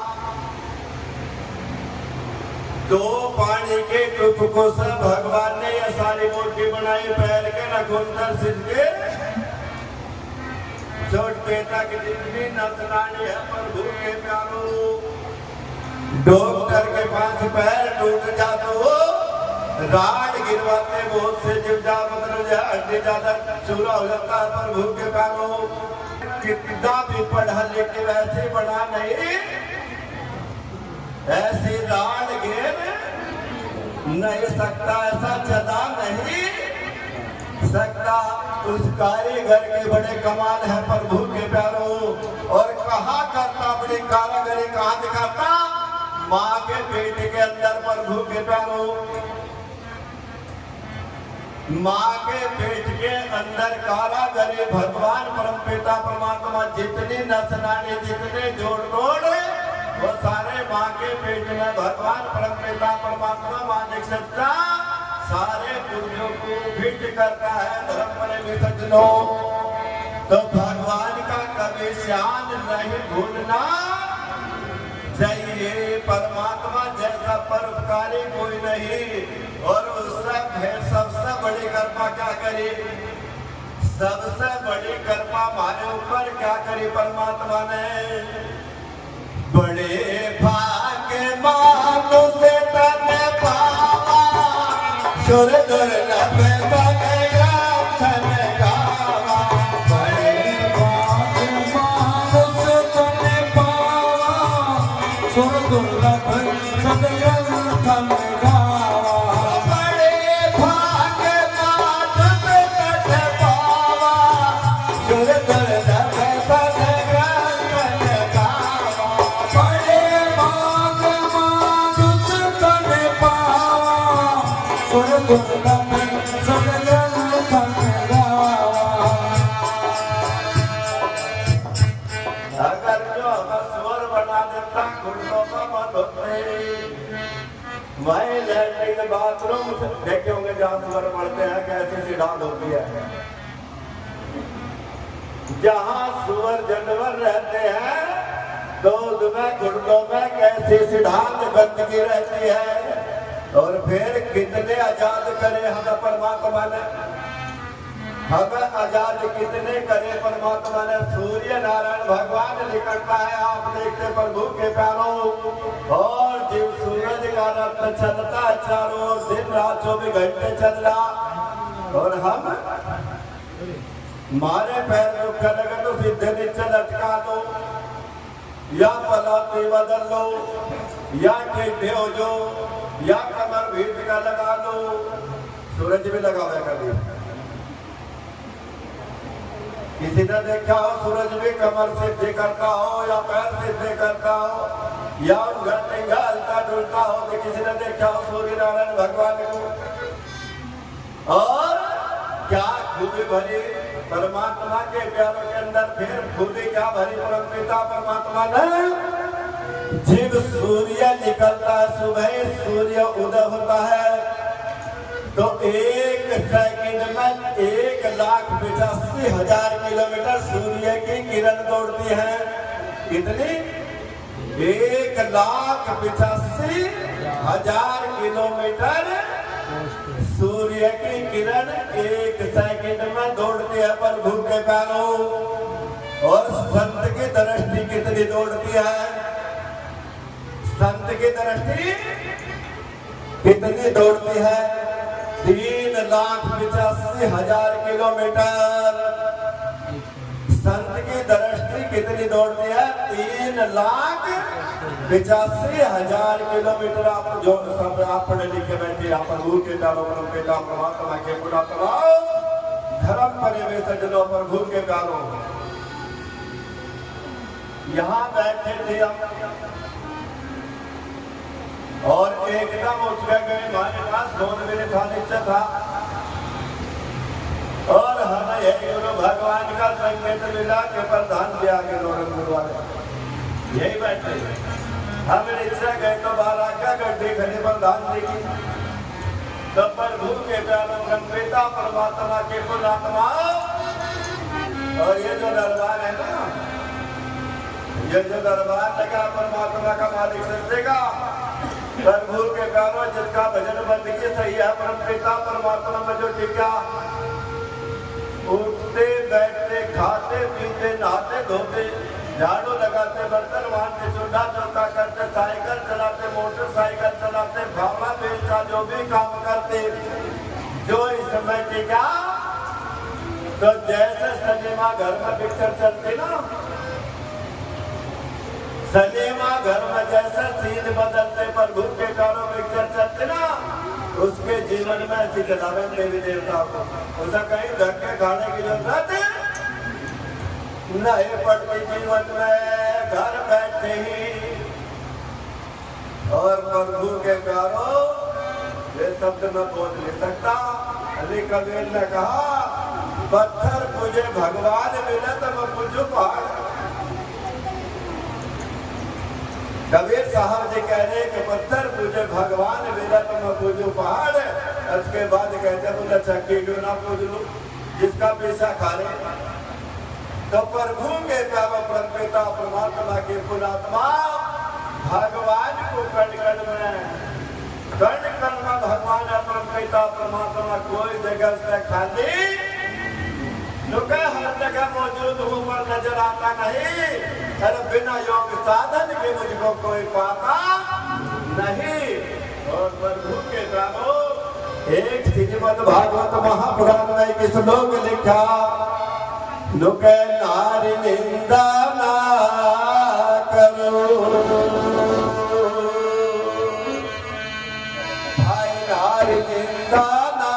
दो पानी के टुकड़ों से भगवान ने यह सारी मूर्ति बनाई, पैर के नखुंदर सिर के चोट पेटा की जितनी नसनानी है प्रभु के प्यारो। डॉक्टर के पास पैर टूट जाते हो, राड गिरवाते बहुत से जीव जा मतलब हड्डी ज्यादा चूरा हो जाता है प्रभु के प्यारो। कितना भी पढ़ा लिख वैसे बना नहीं, ऐसी राड गिर नहीं सकता, ऐसा चला नहीं सकता। उस कारीगर के बड़े कमाल है प्रभु के प्यारो। और कहाँ करता बड़ी कारीगरी, कहाँ दिखाता, माँ के पेट के अंदर प्रभु के प्यारो। माँ के पेट के अंदर कारीगरी भगवान परमपिता परमात्मा जितनी नसनानी जितने जोड़ तोड़ वो सारे माँ के पेट में भगवान परमपिता परमात्मा मालिक सच्चा सारे पुरुषों को फिट करता है। धर्म प्रेमी सज्जनों, तो भगवान का कभी ध्यान नहीं भूलना चाहिए। परमात्मा जैसा परोपकारी कोई नहीं, और उससे सबसे बड़ी कृपा क्या करी, सबसे बड़ी कृपा हमारे ऊपर क्या करी परमात्मा ने। बड़े भाग्य मानो से तने पावा, सुर दुर्लभ बनेगा धन गावा। बड़े भाग्य मानो से तने पावा, सुर दुर्लभ सदैव धन गावा। बड़े भाग्य मैं लैट्रिन बाथरूम देखे होंगे जहाँ सुअर पड़ते हैं कैसे सी ढाल होती है। जहाँ सुअर जानवर रहते हैं तो उसमें घुटनों में कैसी सी ढाल गंदगी रहती है। और फिर कितने आजाद करे हमें परमात्मा ने, हमें आजाद कितने करे परमात्मा ने। सूर्य नारायण भगवान निकलता है आप देखते प्रभु के प्यारों, और जीव सूरज का रत्न चलता चारों ओर दिन रात 24 घंटे चल रहा। और हम मारे पैर दुख लगे तो सीधे नीचे लटका दो, या पलाती बदल लो, या टेढ़े हो जो, या कमर भीड़ का लगा दो। सूरज भी लगा हुआ कभी किसी ने देखा हो सूरज भी कमर सीधे करता हो या पैर सीधे करता हो या घंटेगा हल्का डुलता हो कि किसी ने देखा हो सूर्य नारायण भगवान को। और क्या खूबी भरी परमात्मा के प्यारों के अंदर फिर खूबी क्या भरी परमपिता परमात्मा ने। जब सूर्य निकलता है सुबह, सूर्य उदय होता है तो 1 सेकंड में 1,85,000 किलोमीटर सूर्य की किरण दौड़ती है। कितनी? 1,85,000 किलोमीटर सूर्य की किरण 1 सेकंड में दौड़ती है प्रभु के प्यारों। और संत की दृष्टि कितनी दौड़ती है? संत की दृष्टि कितनी दौड़ती है? 3,85,000 किलोमीटर। संत की दृष्टि कितनी दौड़ती है? 3,85,000 किलोमीटर। आप जो सब आप पढ़े लिखे बैठे आप प्रभु के प्यारों परमपिता परमात्मा के पुरात्मा धर्म परिवेश सज्जनों प्रभु के प्यारों, यहाँ बैठे थे हम और एकदम उठ गए हमारे पास 2 मिनट नीचे था और हमें यही गुरु भगवान का संकेत मिला के प्रधान दिया के नौरंग गुरुवारे यही बैठे। हम नीचे गए तो बाहर आकर गड्ढे खड़े प्रधान जी की तो प्रभु के प्यारों परमपिता परमात्मा के पुरात्मा। और ये जो दरबार है ना, ये जो दरबार लगा परमात्मा का मालिक सजेगा प्रभु के प्यारों जिसका भजन बंदगी सही है परमपिता परमात्मा में जो टिका, उठते बैठते खाते पीते नहाते धोते झाड़ू लगाते बर्तन मारते चूल्हा चौका करते साइकिल चलाते मोटरसाइकिल चलाते भावना बेचता जो भी काम करते जो इस समय टिका। तो जैसे सिनेमा घर में पिक्चर चलती ना, सिनेमा घर में जैसे सीन बदलते प्रभु के प्यारों पिक्चर चलते ना, उसके जीवन में ऐसी चलावे देवी देवता को उसे कहीं धक्के खाने की जरूरत नहीं पड़ती जीवन में। घर बैठे ही और प्रभु के प्यारों ये शब्द मैं बोल नहीं सकता। अली कबीर ने कहा पत्थर पूजे भगवान मिले तो मैं पूजू पहाड़। कबीर साहब जी कह रहे कि पत्थर पूजे भगवान मिला तो मैं पूजू पहाड़। उसके बाद कहते बोले चक्की क्यों ना पूज लू जिसका पीछा खा ले। तो प्रभु के प्यारों परमपिता परमात्मा के पुरात्मा भगवान को कण कण में भगवान परमपिता परमात्मा कोई जगह से खाली हर जगह मौजूद हूँ पर नजर आता नहीं। अरे बिना योग साधन के मुझको कोई पाता नहीं। और प्रभु के प्यारों एक श्रीमद् भागवत महापुराण में एक श्लोक लिखा, नुके नारी निंदा ना करो भाई, नारी निंदा ना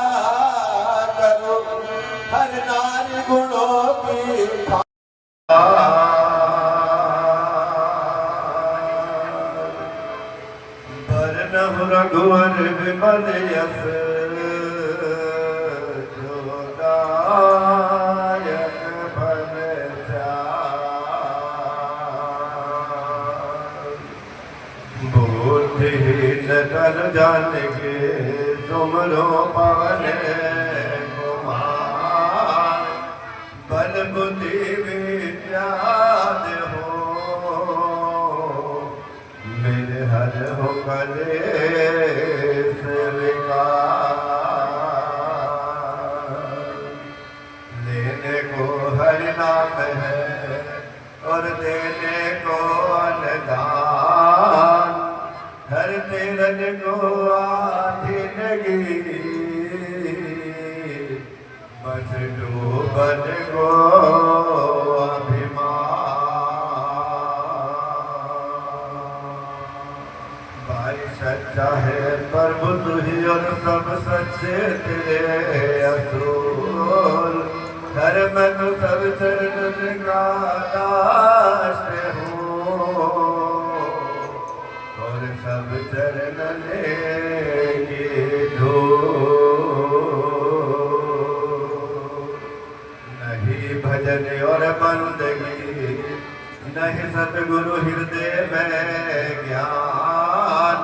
करो, हर नारी गुणों की वरनम रघुवर विमल यस जोदायक फल चार। बुद्धिहीन तन जान के सुमरो पवन कुमार बल बुद्धि विद्या हो मेरे हर हो कलेश विकार लेने को हरि नाम है और देने को अनुदान हर तेरन को आधीनगी बस डूबन को अभिमान भाई सच्चा है प्रभु तू ही और सब सच्चे तेरे असूल हर मैं तो सब चरण का दास हूँ और सब चरण लेके नहीं भजन और बंदगी नहीं सतगुरु हृदय में ज्ञान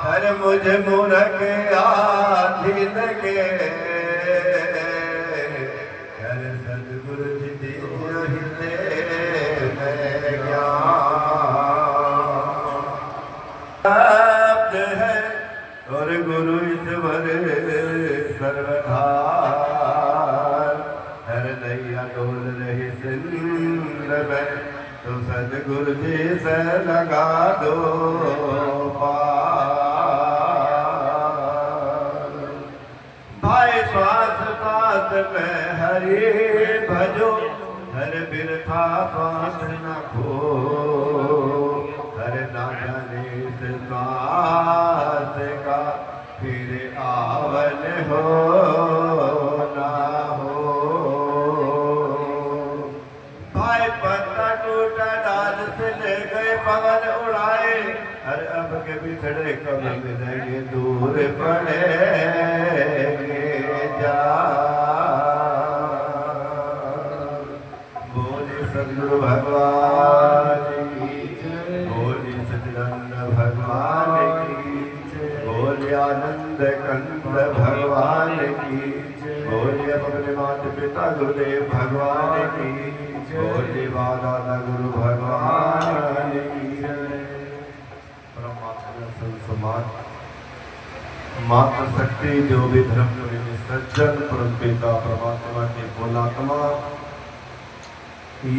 हर मुझे मूर्ख आधीन के हर सतगुरु जी दियो हृदय में ज्ञान है और गुरु ईश्वर सर्वधार हर नैया डोल रही सिंध में तो सदगुरु जी से लगा दो पार भाई श्वास पात में हरि भजो हर बिरथा श्वास न खो हर ना जाने से श्वास का फिर आवन हो ना हो भाई पत्ता टूटा डाल से ले गए पवन उड़ाए हर अब के बिछड़े कब मिलेंगे दूर पड़ेंगे जा बोले सदगुरु भगवान की बोले सचिदानंद भगवान की बोले आनंद कंद भगवान की बोले अपने माता पिता गुरुदेव भगवान की बोले दादा गुरु भगवान की परमात्मा संसमान मात्र शक्ति जो भी धर्म प्रेमी सज्जन परम पिता परमात्मा के बोलात्मा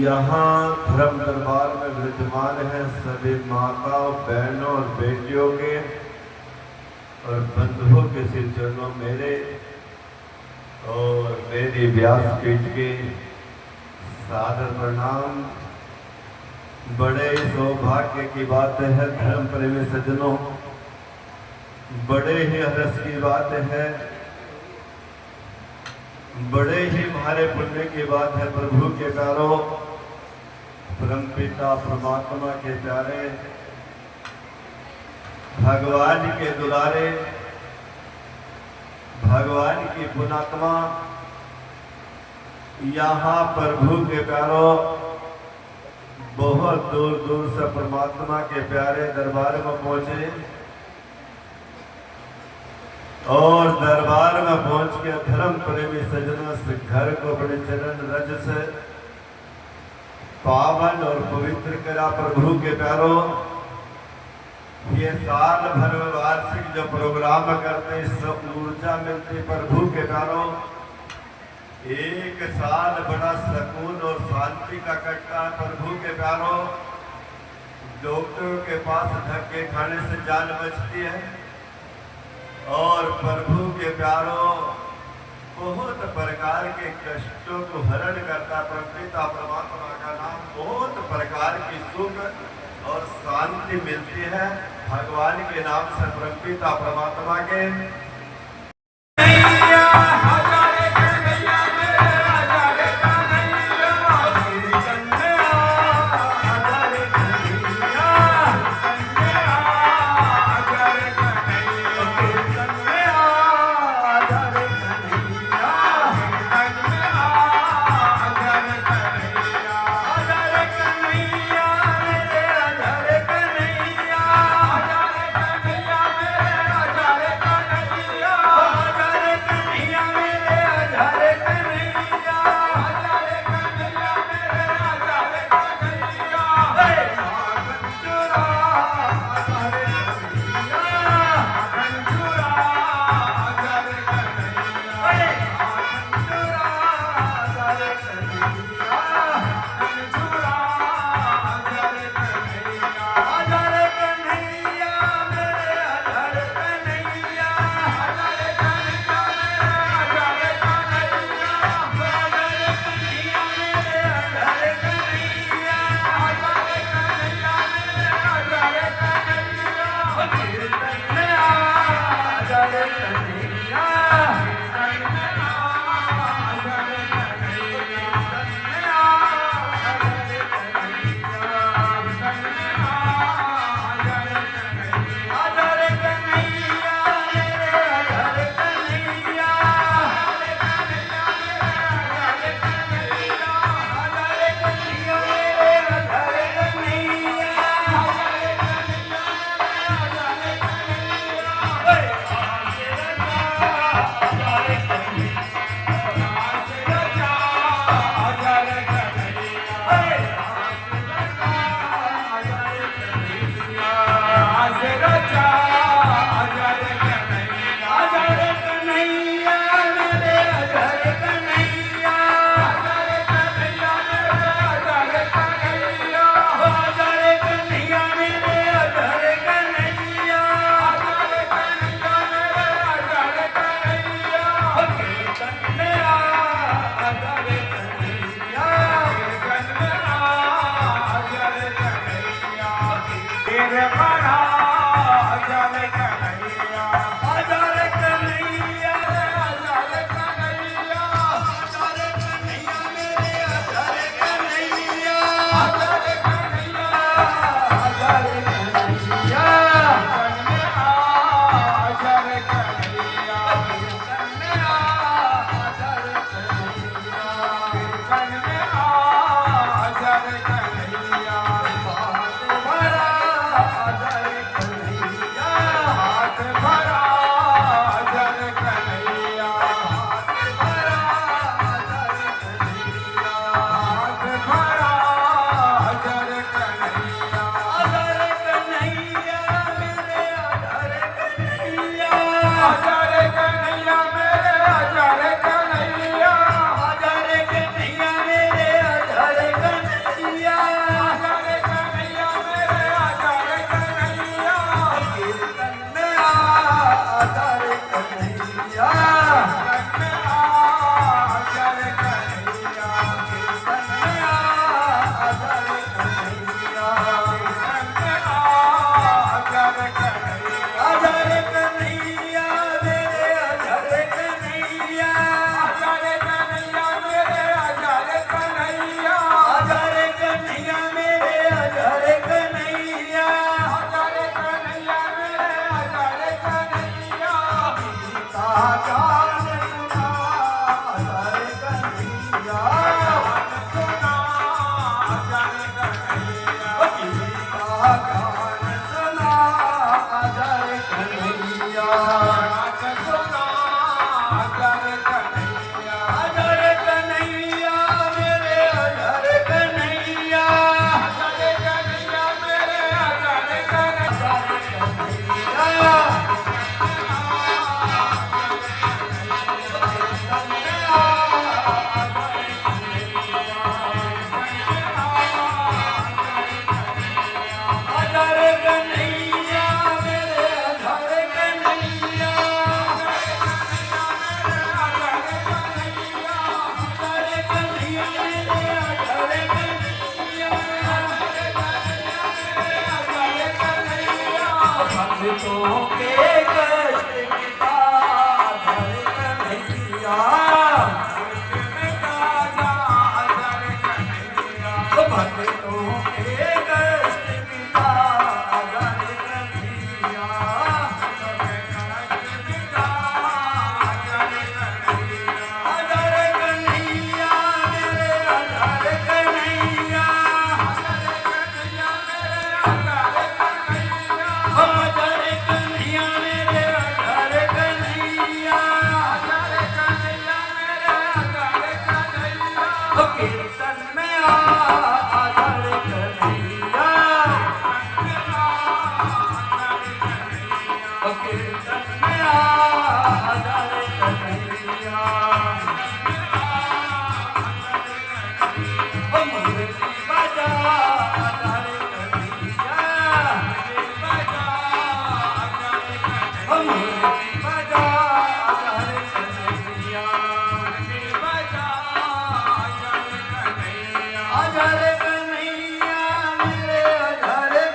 यहाँ धर्म दरबार में विद्यमान है सभी माताओं बहनों और बेटियों के और बंधुओं के सिर चरणों मेरे और मेरी व्यासपीठ के सादर प्रणाम। बड़े ही सौभाग्य की बात है धर्म प्रेमी सज्जनों, बड़े ही हर्ष की बात है, बड़े ही भारे पुण्य की बात है। प्रभु के प्यारों, परमपिता परमात्मा के प्यारे, भगवान के दुलारे, भगवान की पुणात्मा, यहाँ प्रभु के प्यारों बहुत दूर दूर से परमात्मा के प्यारे दरबार में पहुंचे और दरबार में पहुंच के धर्म प्रेमी सज्जनों से घर को अपने चरण रज से पावन और पवित्र करा। प्रभु के प्यारों, ये साल भर में वार्षिक जो प्रोग्राम करते सब ऊर्जा मिलती। प्रभु के प्यारों, एक साल बड़ा सुकून और शांति का कटता है। प्रभु के प्यारों, डॉक्टरों के पास धक्के खाने से जान बचती है और प्रभु के प्यारों बहुत प्रकार के कष्टों को हरण करता। परमपिता परमात्मा का नाम बहुत प्रकार की सुख और शांति मिलती है भगवान के नाम से। परमपिता परमात्मा के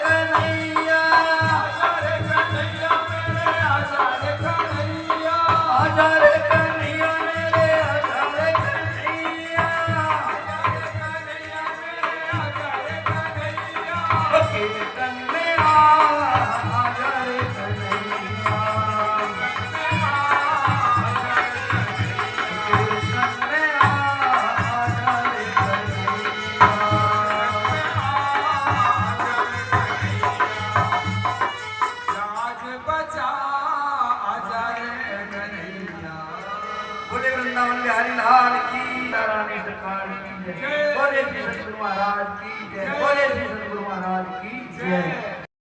कन्हैया वृंदावन बिहारी लाल की, रानी सरकार की जय, बोले श्री सतगुरु महाराज की जय, बोले श्री सतगुरु महाराज की जय।